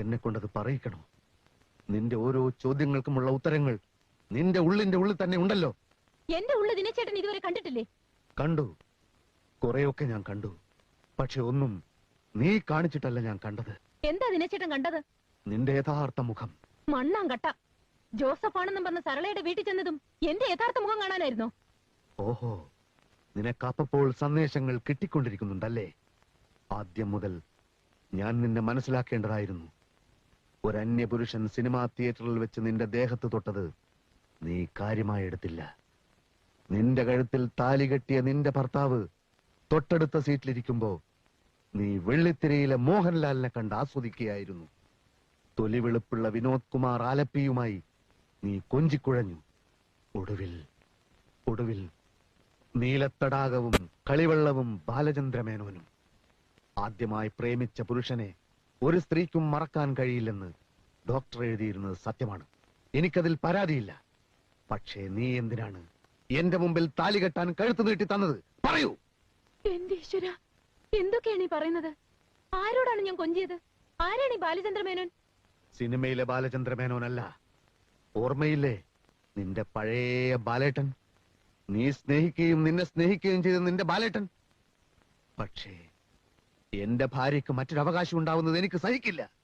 എന്നെ കൊണ്ടത് പറയിക്കണോ? നിന്റെ ഓരോ ചോദ്യങ്ങൾക്കുമുള്ള ഉത്തരങ്ങൾ നിന്റെ ഉള്ളിന്റെ ഉള്ളിൽ തന്നെ ഉണ്ടല്ലോ. എന്റെ ഉള്ളിൽ ദിനേശേട്ടൻ ഇതുവരെ കണ്ടിട്ടില്ലേ? കണ്ടു, കുറെയൊക്കെ ഞാൻ കണ്ടു. പക്ഷെ ഒന്നും നീ കാണിച്ചിട്ടല്ല ഞാൻ കണ്ടത്. എന്താ ദിനേശേട്ടൻ കണ്ടത്? നിന്റെ യഥാർത്ഥ മുഖം. മണ്ണാങ്കട്ട. ജോസഫ് ആണെന്നും പറഞ്ഞ സരളയുടെ വീട്ടിൽ ചെന്നതും എന്റെ യഥാർത്ഥ മുഖം കാണാനായിരുന്നോ? ഓഹോ, നിനക്കപ്പോൾ സന്ദേശങ്ങൾ കിട്ടിക്കൊണ്ടിരിക്കുന്നുണ്ടല്ലേ? ആദ്യം മുതൽ ഞാൻ നിന്നെ മനസ്സിലാക്കേണ്ടതായിരുന്നു. ഒരന്യപുരുഷൻ സിനിമാ തിയേറ്ററിൽ വെച്ച് നിന്റെ ദേഹത്ത് തൊട്ടത് നീ കാര്യമായി എടുത്തില്ല. നിന്റെ കഴുത്തിൽ താലി കെട്ടിയ നിന്റെ ഭർത്താവ് തൊട്ടടുത്ത സീറ്റിലിരിക്കുമ്പോ നീ വെള്ളിത്തിരയിലെ മോഹൻലാലിനെ കണ്ട് ആസ്വദിക്കുകയായിരുന്നു. തൊലിവെളുപ്പുള്ള വിനോദ് കുമാർ ആലപ്പിയുമായി നീ കൊഞ്ചിക്കുഴഞ്ഞു. ഒടുവിൽ നീലത്തടാകവും കളിവെള്ളവും ബാലചന്ദ്രമേനോനും. ആദ്യമായി പ്രേമിച്ച പുരുഷനെ ഒരു സ്ത്രീക്കും മറക്കാൻ കഴിയില്ലെന്ന് ഡോക്ടർ എഴുതിയിരുന്നത് സത്യമാണ്. എനിക്കതിൽ പരാതിയില്ല. പക്ഷേ നീ എന്തിനാണ് എന്റെ മുമ്പിൽ താലി കെട്ടാൻ കഴുത്ത് നീട്ടി തന്നത്? പറയൂ. എന്റെ ഈശ്വര, എന്തൊക്കെയാണ് ഈ പറയുന്നത്? ആരോടാണ് ഞാൻ കൊഞ്ചിയത്? ആരാണ് ഈ ബാലചന്ദ്രമേനോൻ? സിനിമയിലെ ബാലചന്ദ്രമേനോനല്ല. ഓർമ്മയില്ലേ നിന്റെ പഴയ ബാലേട്ടൻ? നീ സ്നേഹിക്കുകയും നിന്നെ സ്നേഹിക്കുകയും ചെയ്ത നിന്റെ ബാലേട്ടൻ. പക്ഷേ എന്റെ ഭാര്യയ്ക്ക് മറ്റൊരു അവകാശം ഉണ്ടാവുന്നത് എനിക്ക് സഹിക്കില്ല.